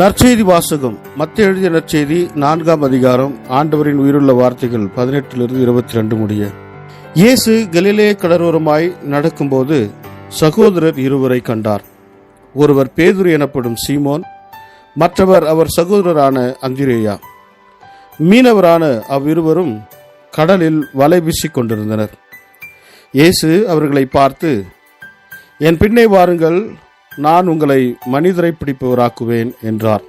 நற்செய்தி வாசகம். மத்தேயு எழுதிய நற்செய்தி 4ஆம் அதிகாரம். ஆண்டவரின் உயிருள்ள வார்த்தைகள் 18-22 முடிய. இயேசு கலிலேய கடலோரமாய் நடக்கும்போது சகோதரர் இருவரை கண்டார். ஒருவர் பேதுரு எனப்படும் சீமோன், மற்றவர் அவர் சகோதரரான அந்திரேயா. மீனவரான அவ்விருவரும் கடலில் வலை வீசிக் கொண்டிருந்தனர். இயேசு அவர்களை பார்த்து, என் பின்னே வாருங்கள், நான் உங்களை மனிதரை பிடிப்பவராக்குவேன் என்றார்.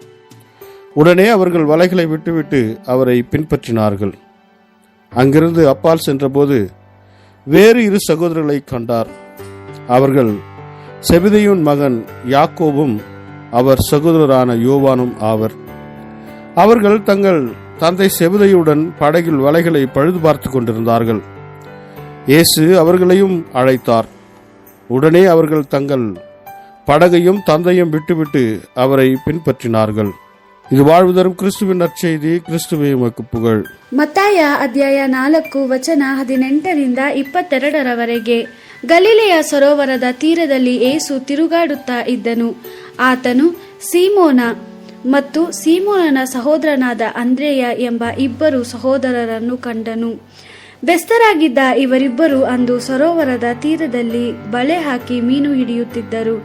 உடனே அவர்கள் வலைகளை விட்டுவிட்டு அவரை பின்பற்றினார்கள். அங்கிருந்து அப்பால் சென்றபோது வேறு 2 சகோதரர்களை கண்டார். அவர்கள் செபெதேயுவின் மகன் யாக்கோபும் அவர் சகோதரரான யோவானும் ஆவர். அவர்கள் தங்கள் தந்தை செபெதேயுடன் படகில் வலைகளை பழுது பார்த்து கொண்டிருந்தார்கள். இயேசு அவர்களையும் அழைத்தார். உடனே அவர்கள் தங்கள் படகையும் தந்தையும் விட்டுவிட்டு அவரை பின்பற்றினார்கள். இது வாழ்வு தரும் கிறிஸ்துவின் நற்செய்தி. கிறிஸ்துவே உமக்கு புகழ். ಮತ್ತಾಯ ಅಧ್ಯಾಯ 4 ವಚನ 18-22 ಗಲಿಲೆಯ ಸರೋವರದ ತೀರದಲ್ಲಿ ಏಸು ತಿರುಗಾಡುತ್ತಾ ಇದ್ದನು. ಆತನು ಸೀಮೋನ ಮತ್ತು ಸೀಮೋನನ ಸಹೋದರನಾದ ಅಂದ್ರೇಯ ಎಂಬ 2 ಸಹೋದರರನ್ನು ಕಂಡನು. ಬೆಸ್ತರಾಗಿದ್ದ ಇವರಿಬ್ಬರು ಅಂದು ಸರೋವರದ ತೀರದಲ್ಲಿ ಬಲೆ ಹಾಕಿ ಮೀನು ಹಿಡಿಯುತ್ತಿದ್ದರು.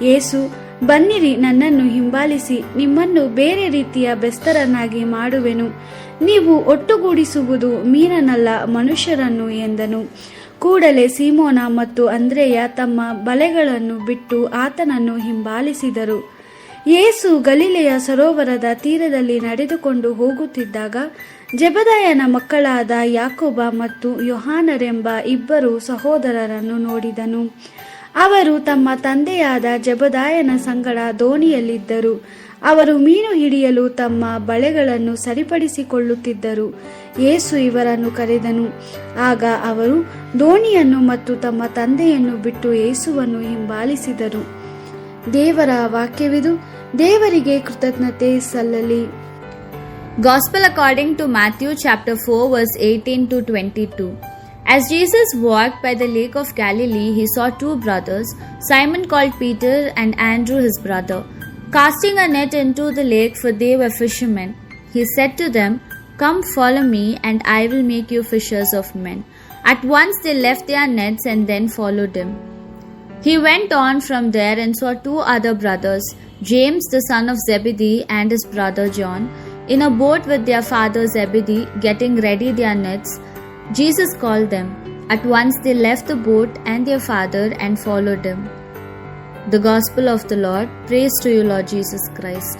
ಯೇಸು, ಬನ್ನಿರಿ, ನನ್ನನ್ನು ಹಿಂಬಾಲಿಸಿ, ನಿಮ್ಮನ್ನು ಬೇರೆ ರೀತಿಯ ಬೆಸ್ತರನ್ನಾಗಿ ಮಾಡುವೆನು. ನೀವು ಒಟ್ಟುಗೂಡಿಸುವುದು ಮೀನನ್ನಲ್ಲ, ಮನುಷ್ಯರನ್ನು ಎಂದನು. ಕೂಡಲೇ ಸೀಮೋನ ಮತ್ತು ಅಂದ್ರೇಯ ತಮ್ಮ ಬಲೆಗಳನ್ನು ಬಿಟ್ಟು ಆತನನ್ನು ಹಿಂಬಾಲಿಸಿದರು. ಯೇಸು ಗಲಿಲೆಯ ಸರೋವರದ ತೀರದಲ್ಲಿ ನಡೆದುಕೊಂಡು ಹೋಗುತ್ತಿದ್ದಾಗ ಜೆಬೆದಾಯನ ಮಕ್ಕಳಾದ ಯಾಕೋಬ ಮತ್ತು ಯೋಹಾನರೆಂಬ 2 ಸಹೋದರರನ್ನು ನೋಡಿದನು. ಅವರು ತಮ್ಮ ತಂದೆಯಾದ ಜೆಬೆದಾಯನ ಸಂಗಡ ದೋಣಿಯಲ್ಲಿದ್ದರು. ಅವರು ಮೀನು ಹಿಡಿಯಲು ತಮ್ಮ ಬಲೆಗಳನ್ನು ಸರಿಪಡಿಸಿಕೊಳ್ಳುತ್ತಿದ್ದರು. ಯೇಸು ಇವರನ್ನು ಕರೆದನು. ಆಗ ಅವರು ದೋಣಿಯನ್ನು ಮತ್ತು ತಮ್ಮ ತಂದೆಯನ್ನು ಬಿಟ್ಟು ಯೇಸುವನ್ನು ಹಿಂಬಾಲಿಸಿದರು. ದೇವರ ವಾಕ್ಯವಿದು. ದೇವರಿಗೆ ಕೃತಜ್ಞತೆ ಸಲ್ಲಲಿ. Gospel according to Matthew chapter 4 verse 18-22. As Jesus walked by the lake of Galilee, he saw 2 brothers, Simon called Peter and Andrew his brother, casting a net into the lake, for they were fishermen. He said to them, "Come, follow me, and I will make you fishers of men." At once they left their nets and then followed him. He went on from there and saw 2 other brothers, James the son of Zebedee and his brother John, in a boat with their father Zebedee, getting ready their nets. Jesus called them. At once they left the boat and their father and followed him. The Gospel of the Lord. Praise to you, Lord Jesus Christ.